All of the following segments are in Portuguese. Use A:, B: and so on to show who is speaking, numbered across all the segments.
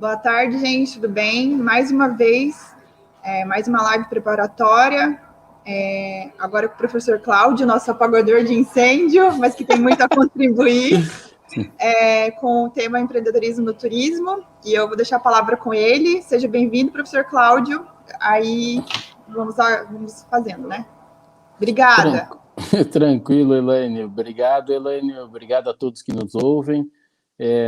A: Boa tarde, gente, tudo bem? Mais uma vez, mais uma live preparatória, agora com o professor Cláudio, nosso apagador de incêndio, mas que tem muito a contribuir, com o tema empreendedorismo no turismo, e eu vou deixar a palavra com ele. Seja bem-vindo, professor Cláudio, aí vamos fazendo, né? Obrigada.
B: Tranquilo, Elaine. Obrigado, Elaine. Obrigado a todos que nos ouvem.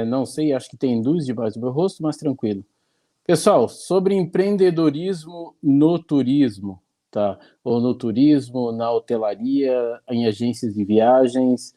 B: Não sei, acho que tem luz debaixo do meu rosto, mas tranquilo. Pessoal, sobre empreendedorismo no turismo, tá? Ou no turismo, na hotelaria, em agências de viagens,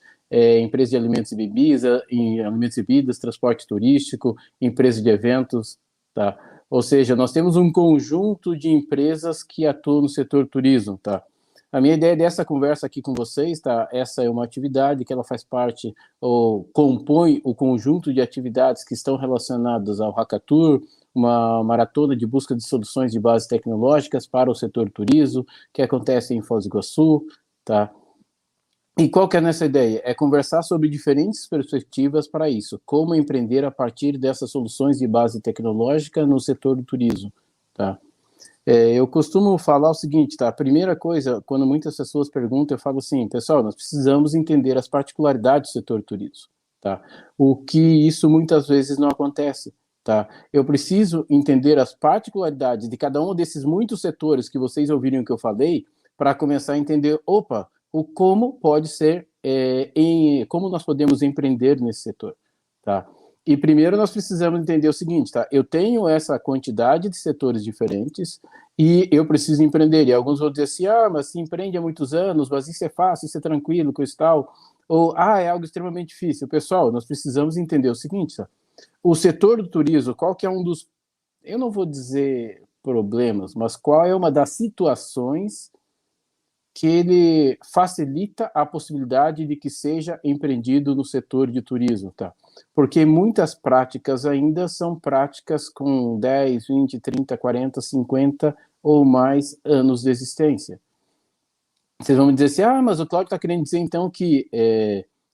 B: empresa de alimentos e bebidas, em alimentos e bebidas, transporte turístico, empresa de eventos, tá? Ou seja, nós temos um conjunto de empresas que atuam no setor turismo, tá? A minha ideia dessa conversa aqui com vocês, tá? Essa é uma atividade que ela faz parte ou compõe o conjunto de atividades que estão relacionadas ao Hackathon, uma maratona de busca de soluções de bases tecnológicas para o setor turismo, que acontece em Foz do Iguaçu, tá? E qual que é a nossa ideia? É conversar sobre diferentes perspectivas para isso, como empreender a partir dessas soluções de base tecnológica no setor do turismo, tá? Eu costumo falar o seguinte, tá? A primeira coisa, quando muitas pessoas perguntam, eu falo assim, pessoal, nós precisamos entender as particularidades do setor turismo, tá? O que isso muitas vezes não acontece, tá? Eu preciso entender as particularidades de cada um desses muitos setores que vocês ouviram que eu falei, para começar a entender, opa, o como pode ser, como nós podemos empreender nesse setor, tá? E primeiro nós precisamos entender o seguinte, tá? Eu tenho essa quantidade de setores diferentes e eu preciso empreender. E alguns vão dizer assim, mas se empreende há muitos anos, mas isso é fácil, isso é tranquilo, coisa e tal. Ou, é algo extremamente difícil. Pessoal, nós precisamos entender o seguinte, tá? O setor do turismo, qual que é um dos, eu não vou dizer problemas, mas qual é uma das situações que ele facilita a possibilidade de que seja empreendido no setor de turismo, tá? Porque muitas práticas ainda são práticas com 10, 20, 30, 40, 50 ou mais anos de existência. Vocês vão me dizer assim, mas o Cláudio está querendo dizer então que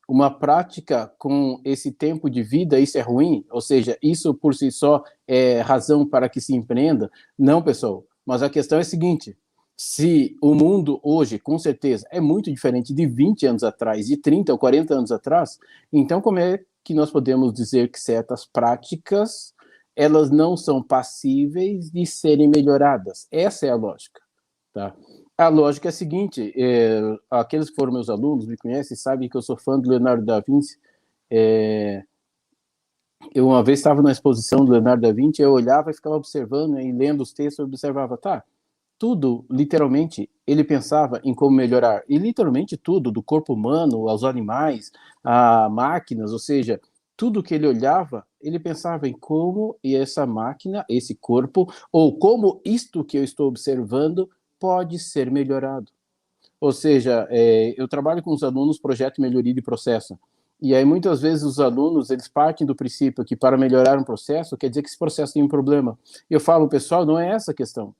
B: uma prática com esse tempo de vida, isso é ruim? Ou seja, isso por si só é razão para que se empreenda? Não, pessoal, mas a questão é a seguinte, se o mundo hoje, com certeza, é muito diferente de 20 anos atrás, de 30 ou 40 anos atrás, então como é que nós podemos dizer que certas práticas, elas não são passíveis de serem melhoradas? Essa é a lógica, tá? A lógica é a seguinte, aqueles que foram meus alunos, me conhecem, sabem que eu sou fã do Leonardo da Vinci. Eu uma vez estava na exposição do Leonardo da Vinci, eu olhava e ficava observando, e lendo os textos, eu observava, tudo, literalmente, ele pensava em como melhorar, e literalmente tudo, do corpo humano aos animais, a máquinas, ou seja, tudo que ele olhava, ele pensava em como essa máquina, esse corpo, ou como isto que eu estou observando pode ser melhorado. Ou seja, eu trabalho com os alunos projeto melhoria de processo, e aí muitas vezes os alunos, eles partem do princípio que para melhorar um processo, quer dizer que esse processo tem um problema. Eu falo, pessoal, não é essa a questão.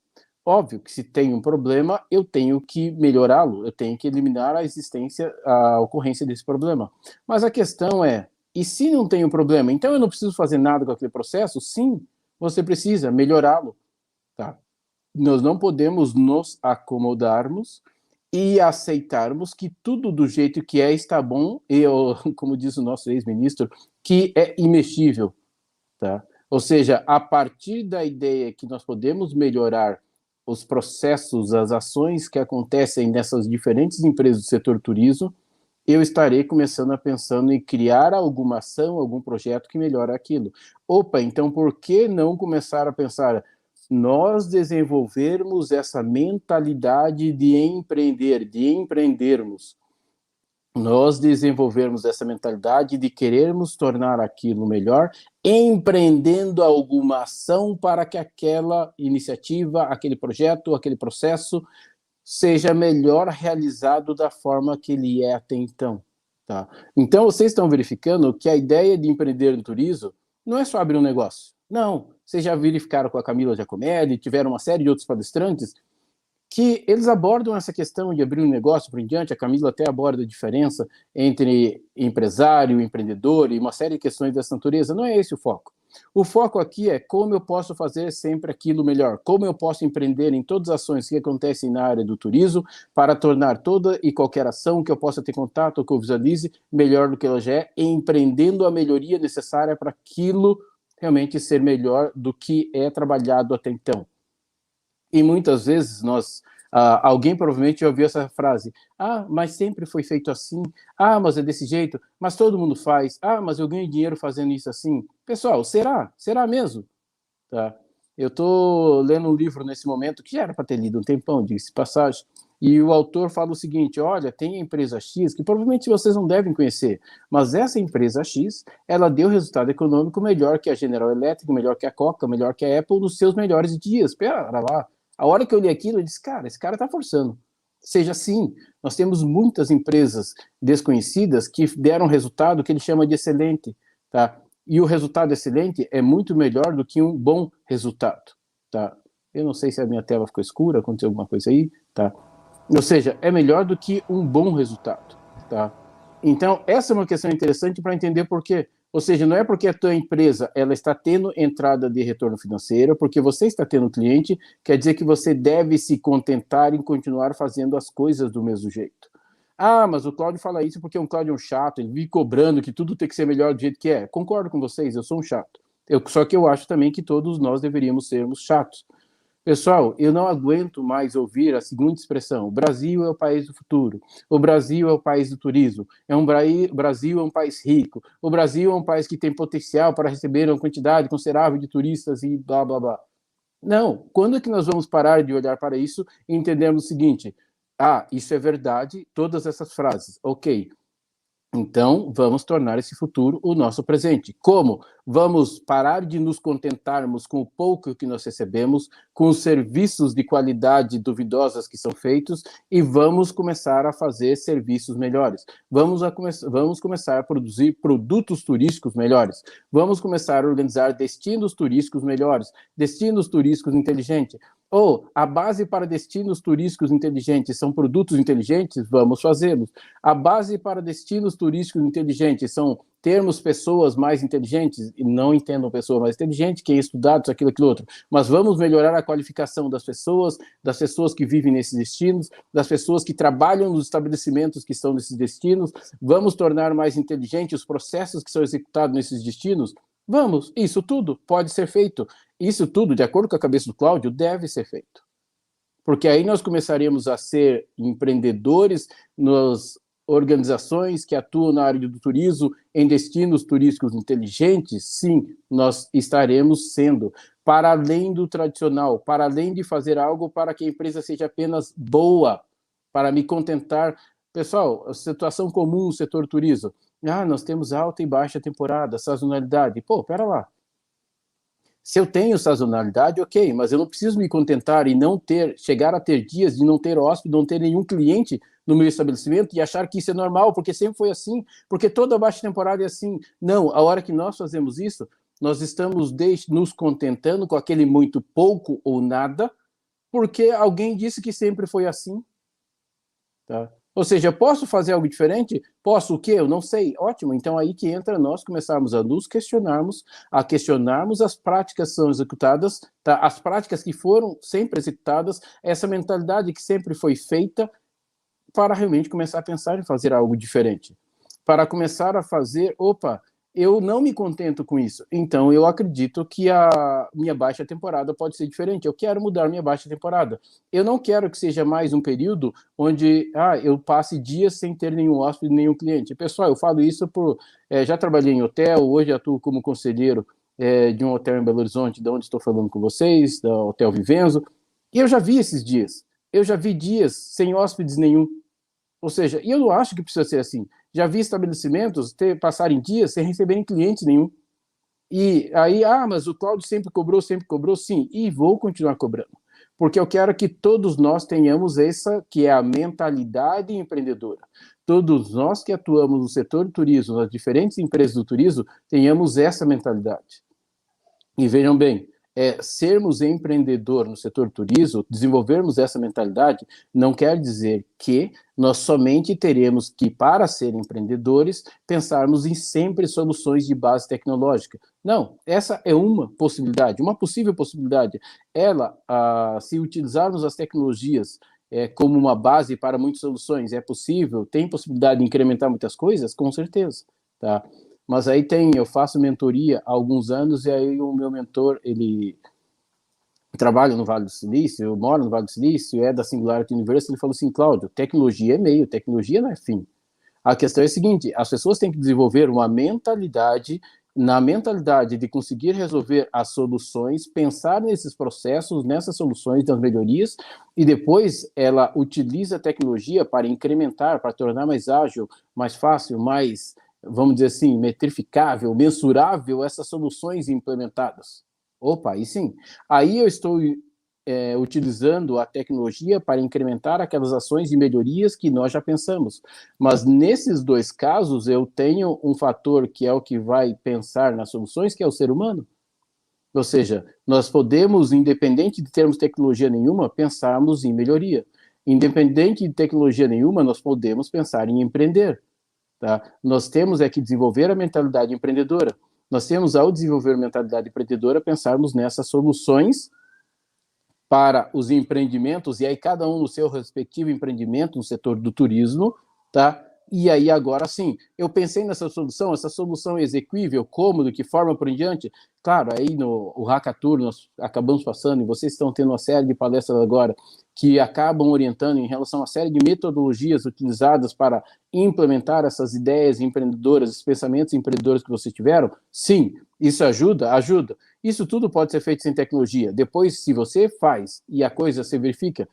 B: Óbvio que se tem um problema, eu tenho que melhorá-lo, eu tenho que eliminar a existência, a ocorrência desse problema. Mas a questão é, e se não tem um problema, então eu não preciso fazer nada com aquele processo? Sim, você precisa melhorá-lo, tá? Nós não podemos nos acomodarmos e aceitarmos que tudo do jeito que está bom, e, como diz o nosso ex-ministro, que é imexível, tá? Ou seja, a partir da ideia que nós podemos melhorar os processos, as ações que acontecem nessas diferentes empresas do setor turismo, eu estarei começando a pensando em criar alguma ação, algum projeto que melhore aquilo. Opa, então por que não começar a pensar nós desenvolvermos essa mentalidade de empreender, de empreendermos, nós desenvolvermos essa mentalidade de querermos tornar aquilo melhor, empreendendo alguma ação para que aquela iniciativa, aquele projeto, aquele processo seja melhor realizado da forma que ele é até então, tá? Então, vocês estão verificando que a ideia de empreender no turismo não é só abrir um negócio. Não, vocês já verificaram com a Camila Giacomelli, tiveram uma série de outros palestrantes que eles abordam essa questão de abrir um negócio por em diante. A Camila até aborda a diferença entre empresário, empreendedor e uma série de questões dessa natureza. Não é esse o foco. O foco aqui é como eu posso fazer sempre aquilo melhor, como eu posso empreender em todas as ações que acontecem na área do turismo para tornar toda e qualquer ação que eu possa ter contato ou que eu visualize melhor do que ela já é, e empreendendo a melhoria necessária para aquilo realmente ser melhor do que é trabalhado até então. E muitas vezes alguém provavelmente já ouviu essa frase: ah, mas sempre foi feito assim, ah, mas é desse jeito, mas todo mundo faz, ah, mas eu ganho dinheiro fazendo isso assim. Pessoal, será? Será mesmo? Tá? Eu estou lendo um livro nesse momento, que já era para ter lido um tempão, diga-se de passagem, e o autor fala o seguinte: olha, tem a empresa X, que provavelmente vocês não devem conhecer, mas essa empresa X, ela deu resultado econômico melhor que a General Electric, melhor que a Coca, melhor que a Apple nos seus melhores dias. Pera lá. A hora que eu li aquilo, eu disse, cara, esse cara está forçando. Seja assim, nós temos muitas empresas desconhecidas que deram resultado que ele chama de excelente, tá? E o resultado excelente é muito melhor do que um bom resultado, tá? Eu não sei se a minha tela ficou escura, aconteceu alguma coisa aí, tá? Ou seja, é melhor do que um bom resultado, tá? Então, essa é uma questão interessante para entender por quê. Ou seja, não é porque a tua empresa ela está tendo entrada de retorno financeiro, porque você está tendo cliente, quer dizer que você deve se contentar em continuar fazendo as coisas do mesmo jeito. Ah, mas o Cláudio fala isso porque o Cláudio é um chato, ele vive cobrando que tudo tem que ser melhor do jeito que é. Concordo com vocês, eu sou um chato. Só que eu acho também que todos nós deveríamos sermos chatos. Pessoal, eu não aguento mais ouvir a seguinte expressão: o Brasil é o país do futuro, o Brasil é o país do turismo, o Brasil é um país rico, o Brasil é um país que tem potencial para receber uma quantidade considerável de turistas e blá, blá, blá. Não, quando é que nós vamos parar de olhar para isso e entendermos o seguinte: ah, isso é verdade, todas essas frases, ok. Então, vamos tornar esse futuro o nosso presente. Como? Vamos parar de nos contentarmos com o pouco que nós recebemos, com os serviços de qualidade duvidosas que são feitos, e vamos começar a fazer serviços melhores. Vamos começar a produzir produtos turísticos melhores. Vamos começar a organizar destinos turísticos melhores, destinos turísticos inteligentes. Ou a base para destinos turísticos inteligentes são produtos inteligentes? Vamos fazê-los. A base para destinos turísticos inteligentes são termos pessoas mais inteligentes? E não entendam pessoa mais inteligente, quem é estudado, aquilo, outro. Mas vamos melhorar a qualificação das pessoas que vivem nesses destinos, das pessoas que trabalham nos estabelecimentos que estão nesses destinos. Vamos tornar mais inteligentes os processos que são executados nesses destinos? Vamos, isso tudo pode ser feito. Isso tudo, de acordo com a cabeça do Cláudio, deve ser feito. Porque aí nós começaremos a ser empreendedores nas organizações que atuam na área do turismo, em destinos turísticos inteligentes. Sim, nós estaremos sendo, para além do tradicional, para além de fazer algo para que a empresa seja apenas boa, para me contentar. Pessoal, a situação comum no setor turismo. Ah, nós temos alta e baixa temporada, sazonalidade. Pô, pera lá. Se eu tenho sazonalidade, ok, mas eu não preciso me contentar e chegar a ter dias de não ter hóspede, não ter nenhum cliente no meu estabelecimento e achar que isso é normal, porque sempre foi assim, porque toda baixa temporada é assim. Não, a hora que nós fazemos isso, nós estamos nos contentando com aquele muito pouco ou nada, porque alguém disse que sempre foi assim. Tá? Ou seja, posso fazer algo diferente? Posso o quê? Eu não sei. Ótimo. Então aí que entra nós começarmos a nos questionarmos, a questionarmos as práticas que são executadas, tá? As práticas que foram sempre executadas, essa mentalidade que sempre foi feita, para realmente começar a pensar em fazer algo diferente. Para começar a fazer, eu não me contento com isso, então eu acredito que a minha baixa temporada pode ser diferente, eu quero mudar minha baixa temporada. Eu não quero que seja mais um período onde eu passe dias sem ter nenhum hóspede, nenhum cliente. Pessoal, eu falo isso já trabalhei em hotel, hoje atuo como conselheiro de um hotel em Belo Horizonte, de onde estou falando com vocês, do Hotel Vivenzo, e eu já vi esses dias. Eu já vi dias sem hóspedes nenhum. Ou seja, e eu não acho que precisa ser assim. Já vi estabelecimentos passarem dias sem receberem clientes nenhum. E aí, mas o Cláudio sempre cobrou, sim, e vou continuar cobrando. Porque eu quero que todos nós tenhamos essa, que é a mentalidade empreendedora. Todos nós que atuamos no setor do turismo, nas diferentes empresas do turismo, tenhamos essa mentalidade. E vejam bem, sermos empreendedor no setor turismo, desenvolvermos essa mentalidade, não quer dizer que nós somente teremos que, para ser empreendedores, pensarmos em sempre soluções de base tecnológica. Não, essa é uma possibilidade, uma possível possibilidade. Se utilizarmos as tecnologias como uma base para muitas soluções, é possível, tem possibilidade de incrementar muitas coisas? Com certeza, tá? Mas aí eu faço mentoria há alguns anos, e aí o meu mentor, ele trabalha no Vale do Silício, mora no Vale do Silício, é da Singularity University, ele falou assim: Cláudio, tecnologia é meio, tecnologia não é fim. A questão é a seguinte: as pessoas têm que desenvolver uma mentalidade, na mentalidade de conseguir resolver as soluções, pensar nesses processos, nessas soluções, das melhorias, e depois ela utiliza a tecnologia para incrementar, para tornar mais ágil, mais fácil, mais, vamos dizer assim, metrificável, mensurável essas soluções implementadas. Opa, aí sim. Aí eu estou utilizando a tecnologia para incrementar aquelas ações e melhorias que nós já pensamos. Mas nesses dois casos, eu tenho um fator que é o que vai pensar nas soluções, que é o ser humano. Ou seja, nós podemos, independente de termos tecnologia nenhuma, pensarmos em melhoria. Independente de tecnologia nenhuma, nós podemos pensar em empreender. Tá? Nós temos que desenvolver a mentalidade empreendedora. Nós temos, ao desenvolver a mentalidade empreendedora, pensarmos nessas soluções para os empreendimentos, e aí cada um no seu respectivo empreendimento no setor do turismo, tá? E aí agora sim, eu pensei nessa solução, essa solução é execuível, como, de que forma por em diante? Claro, aí no Hackathon nós acabamos passando, e vocês estão tendo uma série de palestras agora que acabam orientando em relação a uma série de metodologias utilizadas para implementar essas ideias empreendedoras, esses pensamentos empreendedores que vocês tiveram. Sim, isso ajuda? Ajuda. Isso tudo pode ser feito sem tecnologia. Depois, se você faz e a coisa se verifica,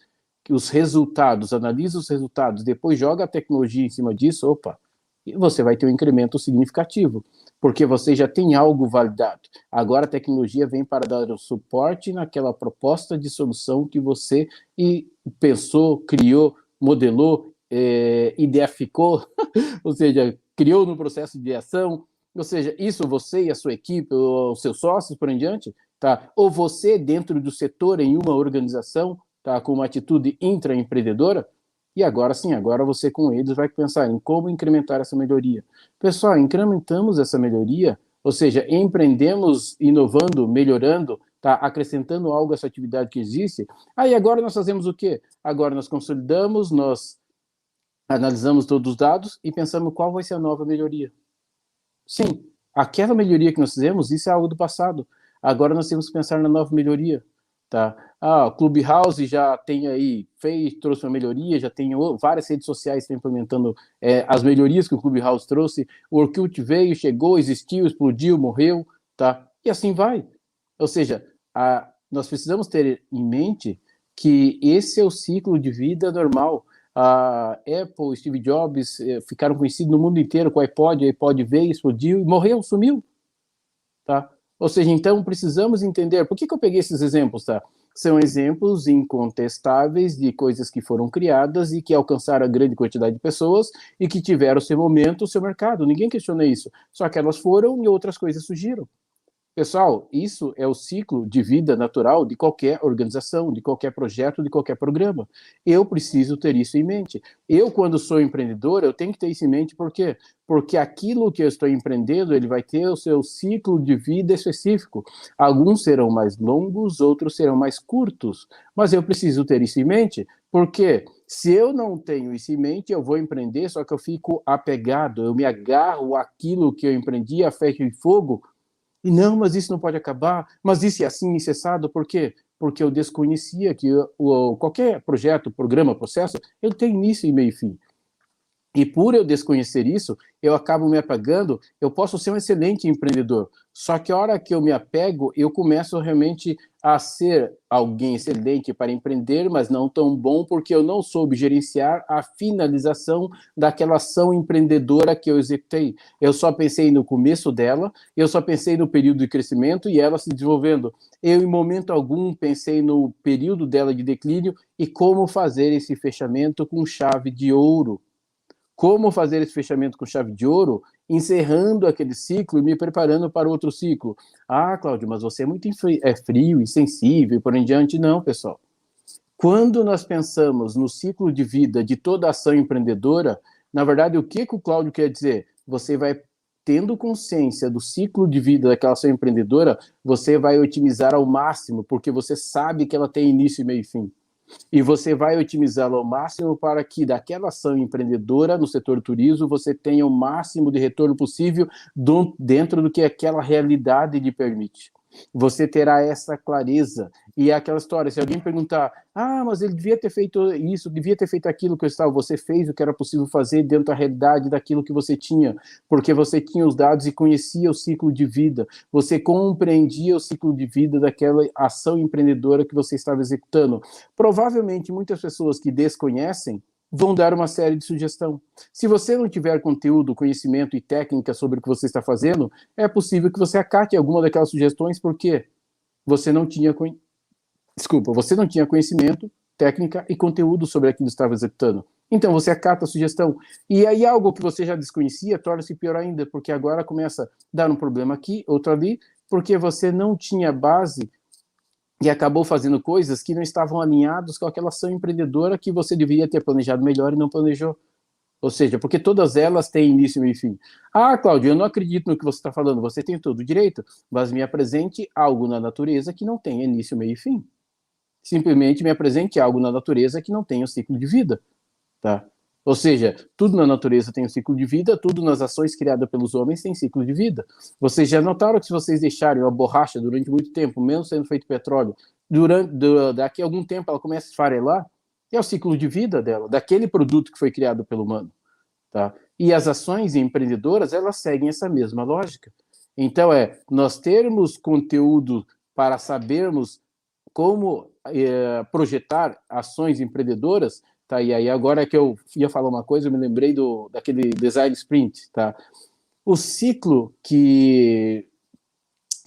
B: que os resultados, analisa os resultados, depois joga a tecnologia em cima disso, opa, e você vai ter um incremento significativo, porque você já tem algo validado. Agora a tecnologia vem para dar o suporte naquela proposta de solução que você pensou, criou, modelou, ideaficou, ou seja, criou no processo de ação. Ou seja, isso você e a sua equipe, os seus sócios, por em diante, tá? Ou você dentro do setor em uma organização, tá? Com uma atitude intraempreendedora, e agora sim, agora você com eles vai pensar em como incrementar essa melhoria. Pessoal, incrementamos essa melhoria, ou seja, empreendemos inovando, melhorando, tá? Acrescentando algo a essa atividade que existe. Aí agora nós fazemos o quê? Agora nós consolidamos, nós analisamos todos os dados e pensamos qual vai ser a nova melhoria. Sim, aquela melhoria que nós fizemos, isso é algo do passado. Agora nós temos que pensar na nova melhoria, tá? O Clubhouse já tem aí, trouxe uma melhoria, já tem várias redes sociais que estão implementando as melhorias que o Clubhouse trouxe. O Orkut veio, chegou, existiu, explodiu, morreu, tá? E assim vai. Ou seja, nós precisamos ter em mente que esse é o ciclo de vida normal. A Apple, Steve Jobs ficaram conhecidos no mundo inteiro com o iPod veio, explodiu e morreu, sumiu, tá? Ou seja, então precisamos entender, por que eu peguei esses exemplos, tá? São exemplos incontestáveis de coisas que foram criadas e que alcançaram a grande quantidade de pessoas e que tiveram seu momento, seu mercado, ninguém questiona isso, só que elas foram e outras coisas surgiram. Pessoal, isso é o ciclo de vida natural de qualquer organização, de qualquer projeto, de qualquer programa. Eu preciso ter isso em mente. Eu, quando sou empreendedor, eu tenho que ter isso em mente, por quê? Porque aquilo que eu estou empreendendo, ele vai ter o seu ciclo de vida específico. Alguns serão mais longos, outros serão mais curtos, mas eu preciso ter isso em mente, porque se eu não tenho isso em mente, eu vou empreender, só que eu fico apegado, eu me agarro àquilo que eu empreendi, a ferro e fogo. E não, mas isso não pode acabar, mas isso é assim, incessado, por quê? Porque eu desconhecia que qualquer projeto, programa, processo, ele tem início e meio e fim. E por eu desconhecer isso, eu acabo me apegando, eu posso ser um excelente empreendedor, só que a hora que eu me apego, eu começo realmente a ser alguém excelente para empreender, mas não tão bom, porque eu não soube gerenciar a finalização daquela ação empreendedora que eu executei. Eu só pensei no começo dela, eu só pensei no período de crescimento e ela se desenvolvendo. Eu, em momento algum, pensei no período dela de declínio e como fazer esse fechamento com chave de ouro. como fazer esse fechamento com chave de ouro, encerrando aquele ciclo e me preparando para outro ciclo. Ah, Cláudio, mas você é muito frio, insensível e por em diante. Não, pessoal. Quando nós pensamos no ciclo de vida de toda ação empreendedora, na verdade, o que o Cláudio quer dizer? Você vai tendo consciência do ciclo de vida daquela ação empreendedora, você vai otimizar ao máximo, porque você sabe que ela tem início, meio e fim. E você vai otimizá-la ao máximo para que daquela ação empreendedora no setor turismo você tenha o máximo de retorno possível dentro do que aquela realidade lhe permite. Você terá essa clareza. E é aquela história, se alguém perguntar, mas ele devia ter feito isso, devia ter feito aquilo que você fez o que era possível fazer dentro da realidade daquilo que você tinha, porque você tinha os dados e conhecia o ciclo de vida, você compreendia o ciclo de vida daquela ação empreendedora que você estava executando. Provavelmente, muitas pessoas que desconhecem vão dar uma série de sugestão. Se você não tiver conteúdo, conhecimento e técnica sobre o que você está fazendo, é possível que você acate alguma daquelas sugestões porque você não tinha conhecimento, técnica e conteúdo sobre aquilo que estava executando. Então você acata a sugestão. E aí algo que você já desconhecia torna-se pior ainda, porque agora começa a dar um problema aqui, outro ali, porque você não tinha base e acabou fazendo coisas que não estavam alinhadas com aquela ação empreendedora que você deveria ter planejado melhor e não planejou. Ou seja, porque todas elas têm início, meio e fim. Cláudio, eu não acredito no que você está falando, você tem todo o direito, mas me apresente algo na natureza que não tenha início, meio e fim. Simplesmente me apresente algo na natureza que não tenha o ciclo de vida. Tá? Ou seja, tudo na natureza tem um ciclo de vida, tudo nas ações criadas pelos homens tem ciclo de vida. Vocês já notaram que se vocês deixarem a borracha durante muito tempo, mesmo sendo feito petróleo, daqui a algum tempo ela começa a esfarelar, é o ciclo de vida dela, daquele produto que foi criado pelo humano. Tá? E as ações empreendedoras, elas seguem essa mesma lógica. Então, nós termos conteúdo para sabermos como projetar ações empreendedoras. Tá, e aí agora que eu ia falar uma coisa, eu me lembrei daquele design sprint, tá? O ciclo que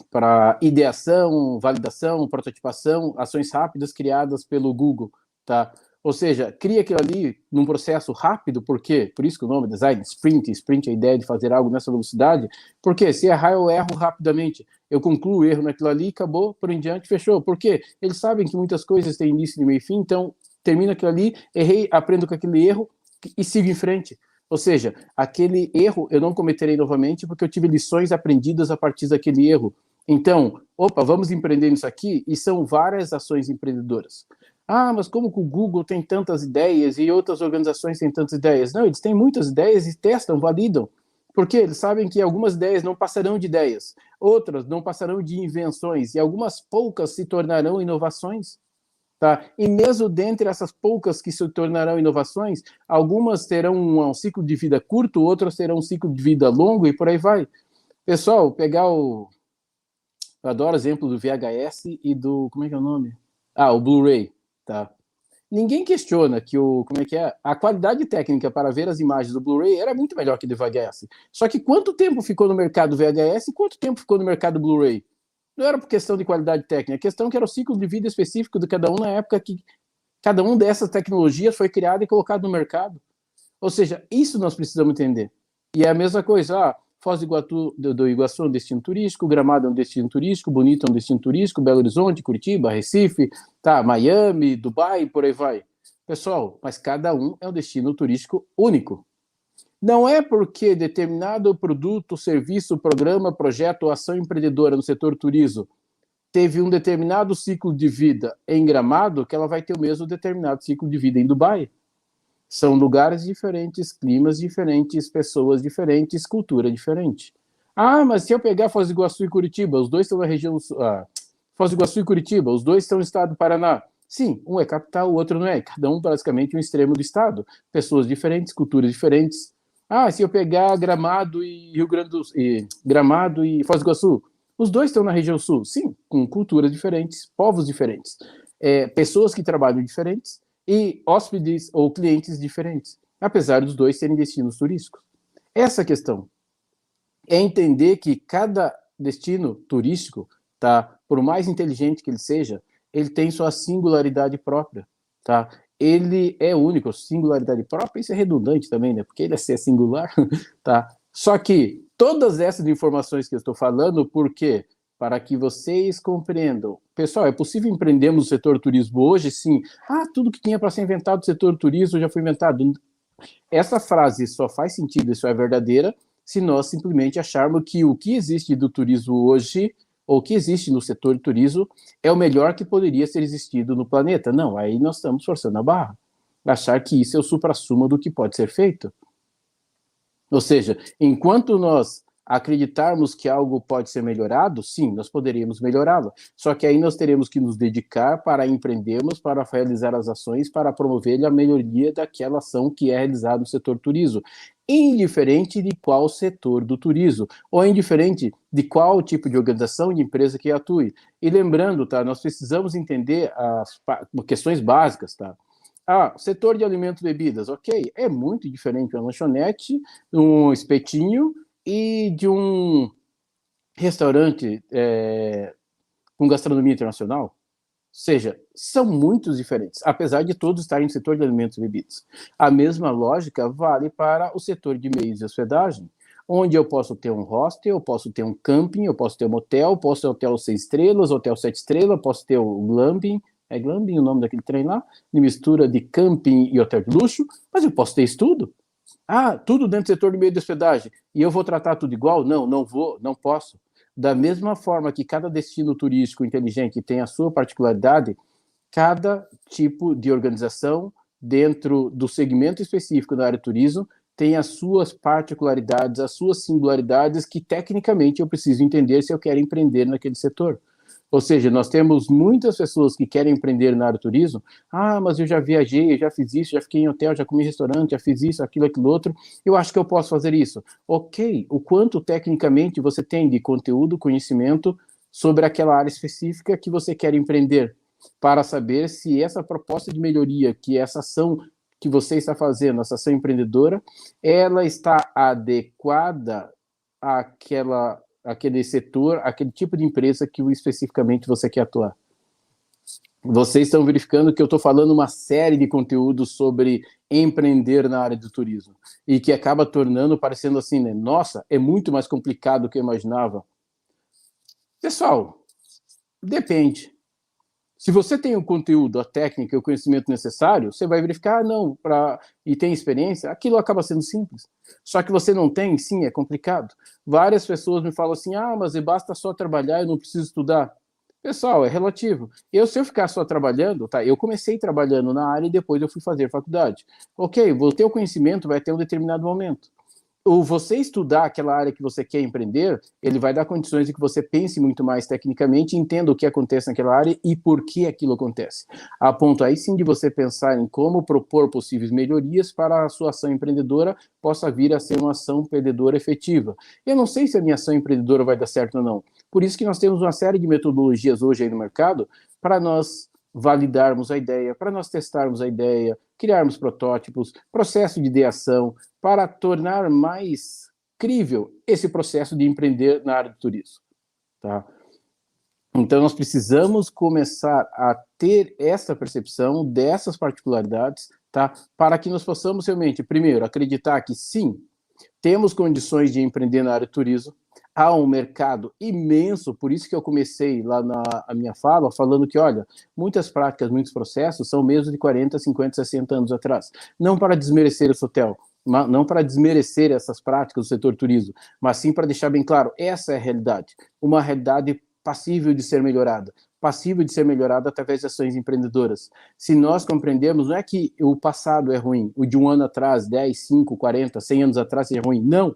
B: para ideação, validação, prototipação, ações rápidas criadas pelo Google, tá? Ou seja, cria aquilo ali num processo rápido, por quê? Por isso que o nome design sprint é a ideia de fazer algo nessa velocidade, porque se errar eu erro rapidamente, eu concluo o erro naquilo ali, acabou, por em diante, fechou. Por quê? Eles sabem que muitas coisas têm início, meio e fim, então termino aquilo ali, errei, aprendo com aquele erro e sigo em frente. Ou seja, aquele erro eu não cometerei novamente porque eu tive lições aprendidas a partir daquele erro. Então, vamos empreender nisso aqui, e são várias ações empreendedoras. Mas como que o Google tem tantas ideias e outras organizações têm tantas ideias? Não, eles têm muitas ideias e testam, validam. Porque eles sabem que algumas ideias não passarão de ideias, outras não passarão de invenções, e algumas poucas se tornarão inovações. Tá? E mesmo dentre essas poucas que se tornarão inovações, algumas terão um ciclo de vida curto, outras terão um ciclo de vida longo e por aí vai. Pessoal, eu adoro o exemplo do VHS e do, como é que é o nome? O Blu-ray, tá? Ninguém questiona que a qualidade técnica para ver as imagens do Blu-ray era muito melhor que do VHS. Só que quanto tempo ficou no mercado VHS e quanto tempo ficou no mercado Blu-ray? Não era por questão de qualidade técnica, a questão que era o ciclo de vida específico de cada um na época que cada uma dessas tecnologias foi criada e colocada no mercado. Ou seja, isso nós precisamos entender. E é a mesma coisa, Foz do Iguaçu é um destino turístico, Gramado é um destino turístico, Bonito é um destino turístico, Belo Horizonte, Curitiba, Recife, Miami, Dubai, por aí vai. Pessoal, mas cada um é um destino turístico único. Não é porque determinado produto, serviço, programa, projeto ou ação empreendedora no setor turismo teve um determinado ciclo de vida em Gramado que ela vai ter o mesmo determinado ciclo de vida em Dubai. São lugares diferentes, climas diferentes, pessoas diferentes, cultura diferente. Mas se eu pegar Foz do Iguaçu e Curitiba, os dois estão na região... Foz do Iguaçu e Curitiba, os dois estão no estado do Paraná. Sim, um é capital, o outro não é. Cada um basicamente um extremo do estado. Pessoas diferentes, culturas diferentes. Se eu pegar Gramado e Rio Grande do Sul, Gramado e Foz do Iguaçu, os dois estão na região sul, sim, com culturas diferentes, povos diferentes, pessoas que trabalham diferentes e hóspedes ou clientes diferentes, apesar dos dois serem destinos turísticos. Essa questão é entender que cada destino turístico, tá, por mais inteligente que ele seja, ele tem sua singularidade própria. Tá? ele é único, singularidade própria, isso é redundante também, né? Porque ele é singular, tá? Só que todas essas informações que eu estou falando, por quê? Para que vocês compreendam. Pessoal, é possível empreendermos no setor turismo hoje? Sim. Ah, tudo que tinha para ser inventado no setor turismo já foi inventado. Essa frase só faz sentido, isso é verdadeira, se nós simplesmente acharmos que o que existe do turismo hoje, ou o que existe no setor de turismo, é o melhor que poderia ser existido no planeta. Não, aí nós estamos forçando a barra. Achar que isso é o suprassumo do que pode ser feito. Ou seja, enquanto nós acreditarmos que algo pode ser melhorado, sim, nós poderíamos melhorá-lo. Só que aí nós teremos que nos dedicar para empreendermos, para realizar as ações, para promover a melhoria daquela ação que é realizada no setor turismo, indiferente de qual setor do turismo, ou indiferente de qual tipo de organização, de empresa que atue. E lembrando, tá, nós precisamos entender as questões básicas, tá? Ah, setor de alimentos e bebidas, ok, é muito diferente uma lanchonete, um espetinho e de um restaurante com gastronomia internacional. Ou seja, são muito diferentes, apesar de todos estarem no setor de alimentos e bebidas. A mesma lógica vale para o setor de meios de hospedagem, onde eu posso ter um hostel, eu posso ter um camping, eu posso ter um hotel, posso ter hotel 6 estrelas, hotel 7 estrelas, posso ter o glamping, é glamping o nome daquele trem lá, de mistura de camping e hotel de luxo, mas eu posso ter isso tudo. Ah, tudo dentro do setor de meio de hospedagem. E eu vou tratar tudo igual? Não, não vou, não posso. Da mesma forma que cada destino turístico inteligente tem a sua particularidade, cada tipo de organização dentro do segmento específico da área de turismo tem as suas particularidades, as suas singularidades que tecnicamente eu preciso entender se eu quero empreender naquele setor. Ou seja, nós temos muitas pessoas que querem empreender na área do turismo. Ah, mas eu já viajei, eu já fiz isso, já fiquei em hotel, já comi em restaurante, já fiz isso, aquilo, aquilo outro. Eu acho que eu posso fazer isso. Ok, o quanto tecnicamente você tem de conteúdo, conhecimento sobre aquela área específica que você quer empreender, para saber se essa proposta de melhoria, que essa ação que você está fazendo, essa ação empreendedora, ela está adequada àquele setor, aquele tipo de empresa que especificamente você quer atuar. Vocês estão verificando que eu estou falando uma série de conteúdos sobre empreender na área do turismo e que acaba tornando, parecendo assim, né? Nossa, é muito mais complicado do que eu imaginava. Pessoal, depende. Se você tem o conteúdo, a técnica e o conhecimento necessário, você vai verificar, não, e tem experiência, aquilo acaba sendo simples. Só que você não tem, sim, é complicado. Várias pessoas me falam assim, ah, mas basta só trabalhar, eu não preciso estudar. Pessoal, é relativo. Se eu ficar só trabalhando, tá? Eu comecei trabalhando na área e depois eu fui fazer faculdade. Ok, vou ter o conhecimento, vai ter um determinado momento. Ou você estudar aquela área que você quer empreender, ele vai dar condições de que você pense muito mais tecnicamente, entenda o que acontece naquela área e por que aquilo acontece. A ponto aí sim de você pensar em como propor possíveis melhorias para a sua ação empreendedora possa vir a ser uma ação empreendedora efetiva. Eu não sei se a minha ação empreendedora vai dar certo ou não. Por isso que nós temos uma série de metodologias hoje aí no mercado para nós validarmos a ideia, para nós testarmos a ideia, criarmos protótipos, processo de ideação, para tornar mais crível esse processo de empreender na área do turismo. Tá? Então, nós precisamos começar a ter essa percepção dessas particularidades, tá? Para que nós possamos realmente, primeiro, acreditar que sim, temos condições de empreender na área do turismo, há um mercado imenso, por isso que eu comecei lá a minha fala falando que, olha, muitas práticas, muitos processos são mesmo de 40, 50, 60 anos atrás. Não para desmerecer esse hotel, não para desmerecer essas práticas do setor turismo, mas sim para deixar bem claro, essa é a realidade, uma realidade passível de ser melhorada através de ações empreendedoras. Se nós compreendermos, não é que o passado é ruim, o de um ano atrás, 10, 5, 40, 100 anos atrás seja ruim, não.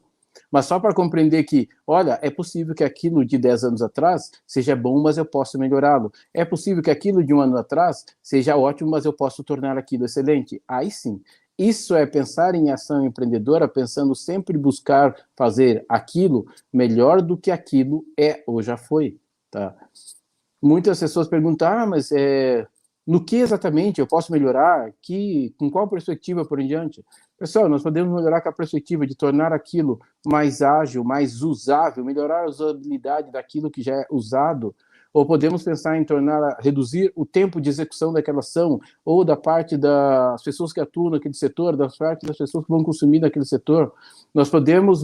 B: Mas só para compreender que, olha, é possível que aquilo de 10 anos atrás seja bom, mas eu posso melhorá-lo. É possível que aquilo de um ano atrás seja ótimo, mas eu posso tornar aquilo excelente. Aí sim. Isso é pensar em ação empreendedora, pensando sempre buscar fazer aquilo melhor do que aquilo é ou já foi. Tá? Muitas pessoas perguntam, mas no que exatamente eu posso melhorar? Com qual perspectiva por em diante? Pessoal, nós podemos melhorar com a perspectiva de tornar aquilo mais ágil, mais usável, melhorar a usabilidade daquilo que já é usado, ou podemos pensar em reduzir o tempo de execução daquela ação, ou da parte das pessoas que atuam naquele setor, das partes das pessoas que vão consumir naquele setor. Nós podemos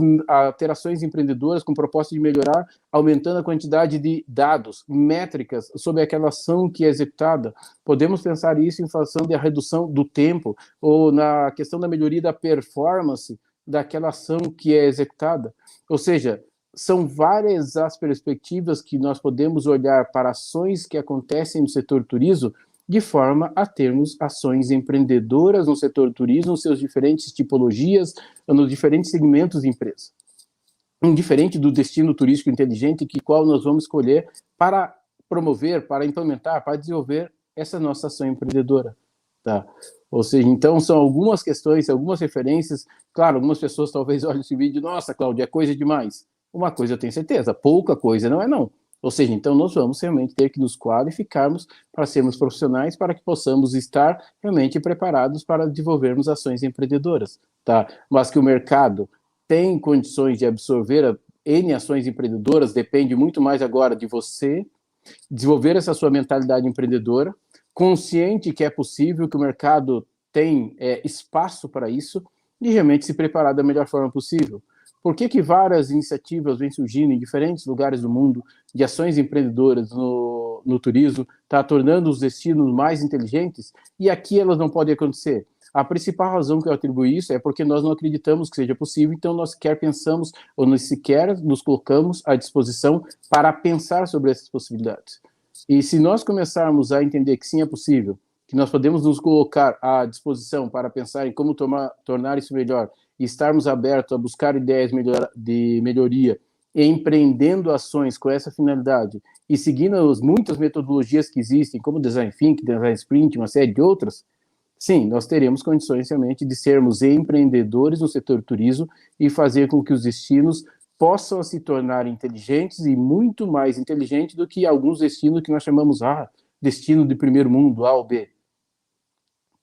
B: ter ações empreendedoras com propósito de melhorar, aumentando a quantidade de dados, métricas sobre aquela ação que é executada. Podemos pensar isso em função da redução do tempo, ou na questão da melhoria da performance daquela ação que é executada. Ou seja, são várias as perspectivas que nós podemos olhar para ações que acontecem no setor turismo, de forma a termos ações empreendedoras no setor turismo, nos seus diferentes tipologias, nos diferentes segmentos de empresa. Indiferente do destino turístico inteligente, que qual nós vamos escolher para promover, para implementar, para desenvolver essa nossa ação empreendedora. Tá? Ou seja, então são algumas questões, algumas referências. Claro, algumas pessoas talvez olhem esse vídeo, nossa, Cláudia, é coisa demais. Uma coisa eu tenho certeza, pouca coisa não é não. Ou seja, então nós vamos realmente ter que nos qualificarmos para sermos profissionais, para que possamos estar realmente preparados para desenvolvermos ações empreendedoras. Tá? Mas que o mercado tem condições de absorver N ações empreendedoras, depende muito mais agora de você desenvolver essa sua mentalidade empreendedora, consciente que é possível, que o mercado tem espaço para isso, e realmente se preparar da melhor forma possível. Por que várias iniciativas vêm surgindo em diferentes lugares do mundo de ações empreendedoras no turismo, está tornando os destinos mais inteligentes, e aqui elas não podem acontecer? A principal razão que eu atribuo isso é porque nós não acreditamos que seja possível, então nós sequer pensamos, ou nós sequer nos colocamos à disposição para pensar sobre essas possibilidades. E se nós começarmos a entender que sim, é possível, que nós podemos nos colocar à disposição para pensar em como tornar isso melhor, e estarmos abertos a buscar ideias de melhoria, e empreendendo ações com essa finalidade, e seguindo as muitas metodologias que existem, como Design Thinking, Design Sprint, uma série de outras, sim, nós teremos condições realmente de sermos empreendedores no setor turismo e fazer com que os destinos possam se tornar inteligentes e muito mais inteligentes do que alguns destinos que nós chamamos destino de primeiro mundo, A ou B.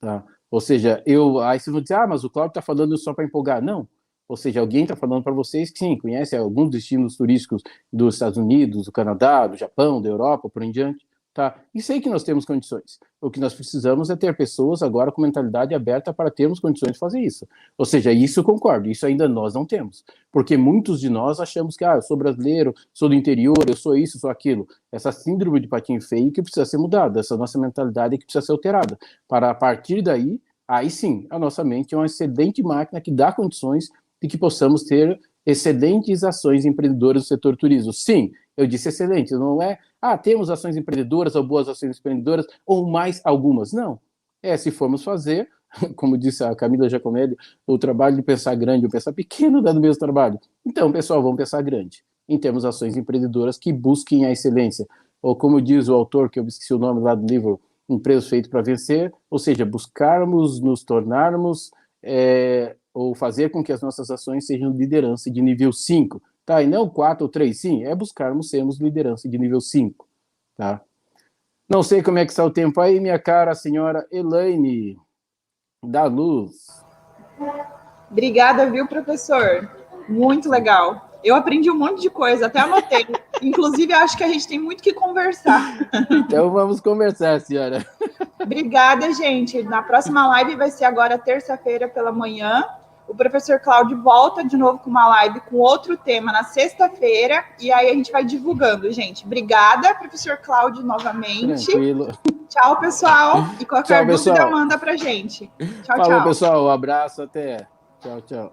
B: Tá? Ou seja, aí vocês vão dizer, mas o Cláudio está falando só para empolgar. Não. Ou seja, alguém está falando para vocês que sim, conhece alguns destinos turísticos dos Estados Unidos, do Canadá, do Japão, da Europa, por em diante. Tá? E sei que nós temos condições. O que nós precisamos é ter pessoas agora com mentalidade aberta para termos condições de fazer isso. Ou seja, isso eu concordo, isso ainda nós não temos. Porque muitos de nós achamos que eu sou brasileiro, sou do interior, eu sou isso, sou aquilo. Essa síndrome de patinho feio que precisa ser mudada, essa nossa mentalidade que precisa ser alterada. Para a partir daí, aí sim, a nossa mente é uma excelente máquina que dá condições de que possamos ter excelentes ações empreendedoras no setor turismo. Sim, eu disse excelente, não é, temos ações empreendedoras ou boas ações empreendedoras, ou mais algumas. Não. Se formos fazer, como disse a Camila Giacomelli, o trabalho de pensar grande ou pensar pequeno dá no mesmo trabalho. Então, pessoal, vamos pensar grande. Em termos de ações empreendedoras que busquem a excelência. Ou como diz o autor, que eu esqueci o nome lá do livro, Empresas Feitas para Vencer, ou seja, buscarmos nos tornarmos, ou fazer com que as nossas ações sejam liderança de nível 5. Tá? E não 4 ou 3, sim, é buscarmos sermos liderança de nível 5. Tá? Não sei como é que está o tempo aí, minha cara senhora Elaine da Luz.
A: Obrigada, viu, professor? Muito legal. Eu aprendi um monte de coisa, até anotei. Inclusive, acho que a gente tem muito que conversar.
B: Então, vamos conversar, senhora.
A: Obrigada, gente. Na próxima live vai ser agora terça-feira pela manhã. O professor Cláudio volta de novo com uma live com outro tema na sexta-feira, e aí a gente vai divulgando, gente. Obrigada, professor Cláudio, novamente.
B: Tranquilo.
A: Tchau, pessoal. E qualquer dúvida,
B: pessoal.
A: manda pra gente. Tchau,
B: Falou,
A: tchau.
B: pessoal. Um abraço, até. Tchau, tchau.